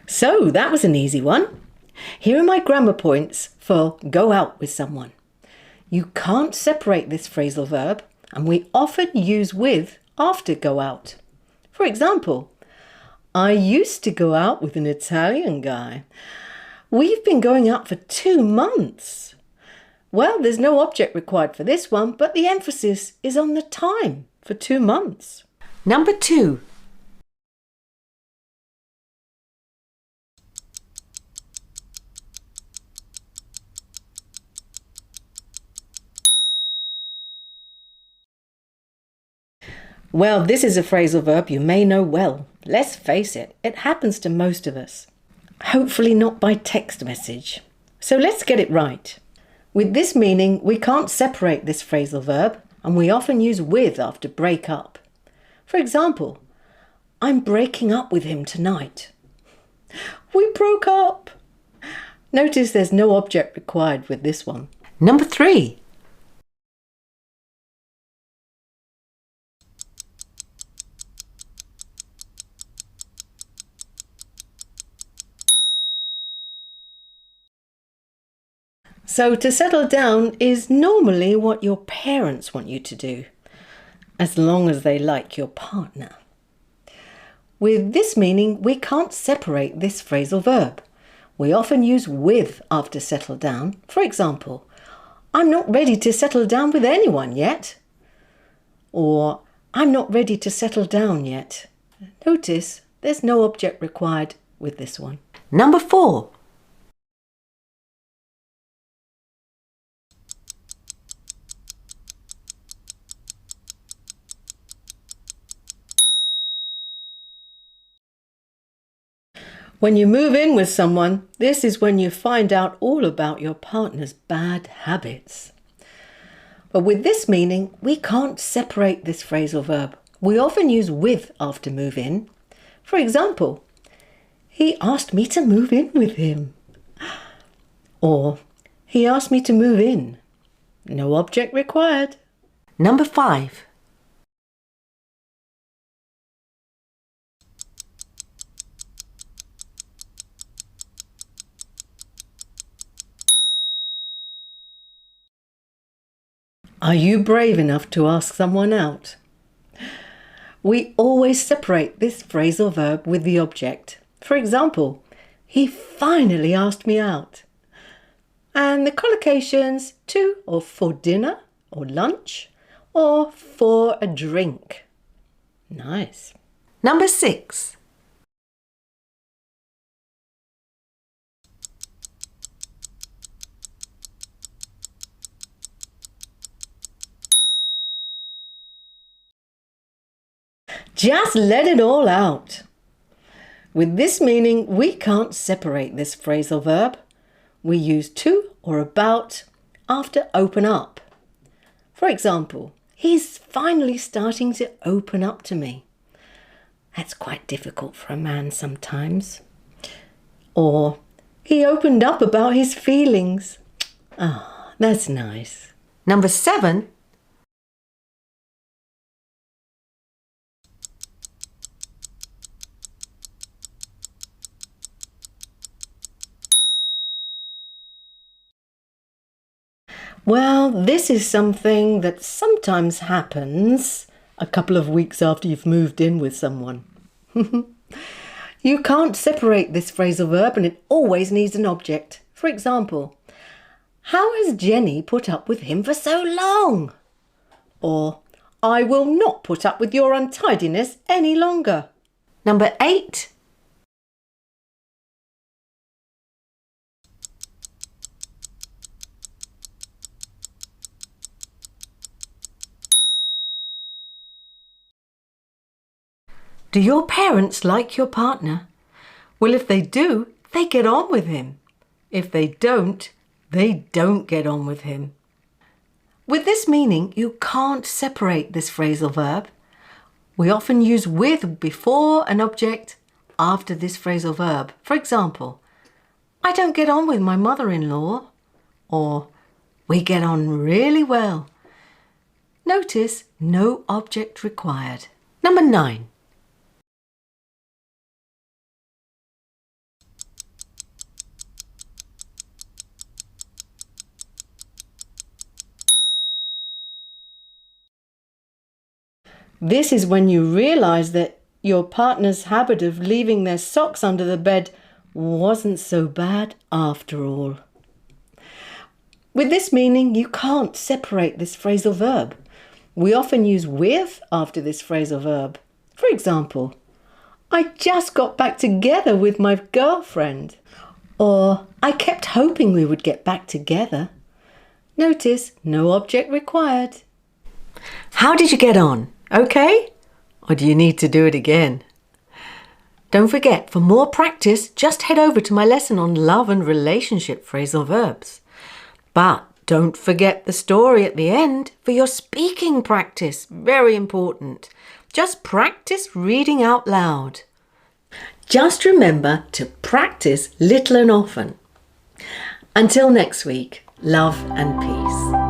So that was an easy one. Here are my grammar points for go out with someone. You can't separate this phrasal verb, and we often use with after go out. For example, I used to go out with an Italian guy. We've been going out for 2 months. Well, there's no object required for this one, but the emphasis is on the time for 2 months. Number 2. Well, this is a phrasal verb you may know well. Let's face it, it happens to most of us. Hopefully not by text message. So let's get it right. With this meaning, we can't separate this phrasal verb, and we often use with after break up. For example, I'm breaking up with him tonight. We broke up. Notice there's no object required with this one. Number 3. So to settle down is normally what your parents want you to do, as long as they like your partner. With this meaning, we can't separate this phrasal verb. We often use with after settle down. For example, I'm not ready to settle down with anyone yet. Or I'm not ready to settle down yet. Notice there's no object required with this one. Number 4. When you move in with someone, this is when you find out all about your partner's bad habits. But with this meaning, we can't separate this phrasal verb. We often use with after move in. For example, he asked me to move in with him. Or he asked me to move in. No object required. Number 5. Are you brave enough to ask someone out? We always separate this phrasal verb with the object. For example, he finally asked me out. And the collocations to or for dinner or lunch or for a drink. Nice. Number 6. Just let it all out. With this meaning, we can't separate this phrasal verb. We use to or about after open up. For example, he's finally starting to open up to me. That's quite difficult for a man sometimes. Or he opened up about his feelings. Ah, that's nice. Number 7. Well, this is something that sometimes happens a couple of weeks after you've moved in with someone. You can't separate this phrasal verb and it always needs an object. For example, how has Jenny put up with him for so long? Or, I will not put up with your untidiness any longer. Number 8. Do your parents like your partner? Well, if they do, they get on with him. If they don't get on with him. With this meaning, you can't separate this phrasal verb. We often use with before an object after this phrasal verb. For example, I don't get on with my mother-in-law. Or, we get on really well. Notice no object required. Number 9. This is when you realise that your partner's habit of leaving their socks under the bed wasn't so bad after all. With this meaning, you can't separate this phrasal verb. We often use with after this phrasal verb. For example, I just got back together with my girlfriend. Or I kept hoping we would get back together. Notice no object required. How did you get on? Okay? Or do you need to do it again? Don't forget, for more practice, just head over to my lesson on love and relationship phrasal verbs. But don't forget the story at the end for your speaking practice. Very important. Just practice reading out loud. Just remember to practice little and often. Until next week, love and peace.